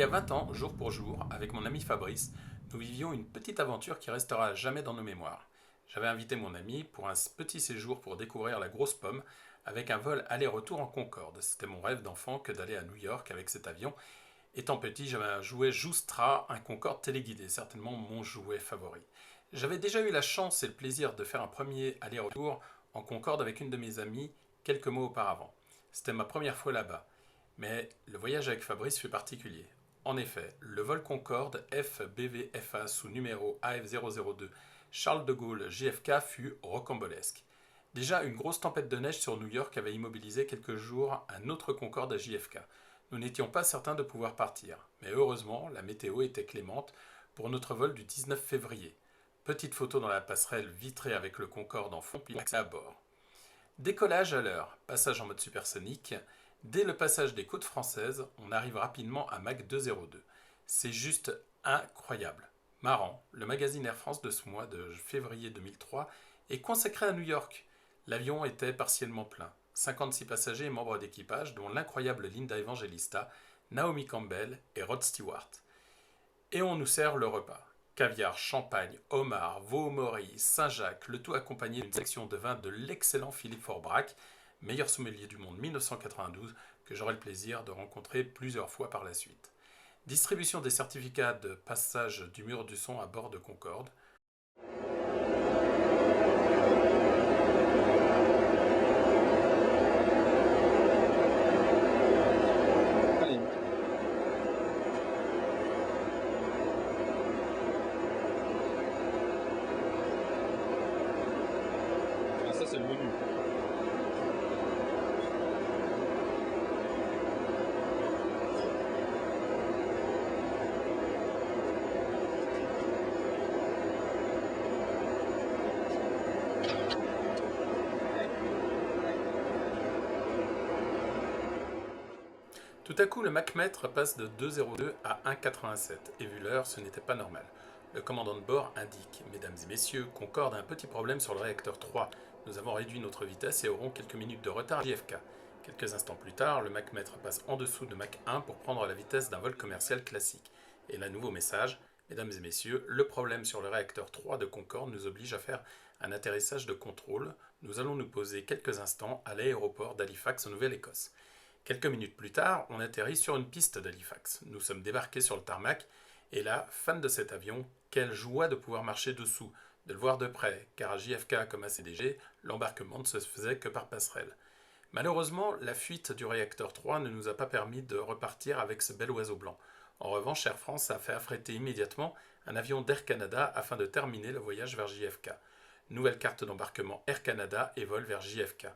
y a 20 ans, jour pour jour, avec mon ami Fabrice, nous vivions une petite aventure qui restera à jamais dans nos mémoires. J'avais invité mon ami pour un petit séjour pour découvrir la grosse pomme avec un vol aller-retour en Concorde. C'était mon rêve d'enfant que d'aller à New York avec cet avion. Étant petit, j'avais un jouet Joustra, un Concorde téléguidé, certainement mon jouet favori. J'avais déjà eu la chance et le plaisir de faire un premier aller-retour en Concorde avec une de mes amies quelques mois auparavant. C'était ma première fois là-bas. Mais le voyage avec Fabrice fut particulier. En effet, le vol Concorde FBVFA sous numéro AF002 Charles de Gaulle JFK fut rocambolesque. Déjà, une grosse tempête de neige sur New York avait immobilisé quelques jours un autre Concorde à JFK. Nous n'étions pas certains de pouvoir partir, mais heureusement, la météo était clémente pour notre vol du 19 février. Petite photo dans la passerelle vitrée avec le Concorde en fond, puis accès à bord. Décollage à l'heure, passage en mode supersonique. Dès le passage des côtes françaises, on arrive rapidement à Mach 202. C'est juste incroyable. Marrant, le magazine Air France de ce mois de février 2003 est consacré à New York. L'avion était partiellement plein. 56 passagers et membres d'équipage, dont l'incroyable Linda Evangelista, Naomi Campbell et Rod Stewart. Et on nous sert le repas. Caviar, champagne, homard, veau au morille, Saint-Jacques, le tout accompagné d'une section de vin de l'excellent Philippe Forbrac, meilleur sommelier du monde 1992, que j'aurai le plaisir de rencontrer plusieurs fois par la suite. Distribution des certificats de passage du mur du son à bord de Concorde. Allez. Ah, ça c'est le menu. Tout à coup, le Mach-mètre passe de 2,02 à 1,87, et vu l'heure, ce n'était pas normal. Le commandant de bord indique: Mesdames et messieurs, Concorde a un petit problème sur le réacteur 3. Nous avons réduit notre vitesse et aurons quelques minutes de retard à JFK. Quelques instants plus tard, le Mach-mètre passe en dessous de Mach 1 pour prendre la vitesse d'un vol commercial classique. Et là, nouveau message: Mesdames et messieurs, le problème sur le réacteur 3 de Concorde nous oblige à faire un atterrissage de contrôle. Nous allons nous poser quelques instants à l'aéroport d'Halifax en Nouvelle-Écosse. Quelques minutes plus tard, on atterrit sur une piste d'Halifax. Nous sommes débarqués sur le tarmac, et là, fan de cet avion, quelle joie de pouvoir marcher dessous, de le voir de près, car à JFK comme à CDG, l'embarquement ne se faisait que par passerelle. Malheureusement, la fuite du réacteur 3 ne nous a pas permis de repartir avec ce bel oiseau blanc. En revanche, Air France a fait affréter immédiatement un avion d'Air Canada afin de terminer le voyage vers JFK. Nouvelle carte d'embarquement Air Canada et vol vers JFK.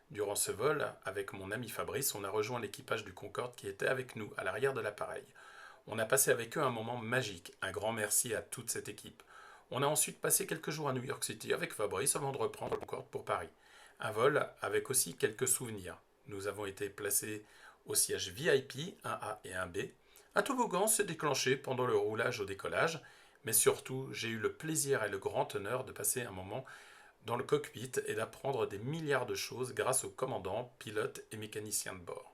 Durant ce vol, avec mon ami Fabrice, on a rejoint l'équipage du Concorde qui était avec nous à l'arrière de l'appareil. On a passé avec eux un moment magique. Un grand merci à toute cette équipe. On a ensuite passé quelques jours à New York City avec Fabrice avant de reprendre le Concorde pour Paris. Un vol avec aussi quelques souvenirs. Nous avons été placés au siège VIP 1A et 1B. Un toboggan s'est déclenché pendant le roulage au décollage, mais surtout, j'ai eu le plaisir et le grand honneur de passer un moment dans le cockpit et d'apprendre des milliards de choses grâce aux commandants, pilotes et mécaniciens de bord.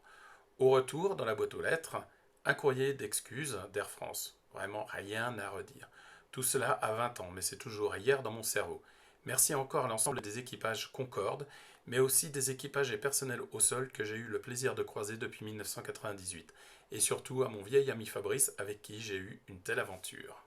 Au retour, dans la boîte aux lettres, un courrier d'excuses d'Air France. Vraiment rien à redire. Tout cela a 20 ans, mais c'est toujours hier dans mon cerveau. Merci encore à l'ensemble des équipages Concorde, mais aussi des équipages et personnels au sol que j'ai eu le plaisir de croiser depuis 1998. Et surtout à mon vieil ami Fabrice avec qui j'ai eu une telle aventure.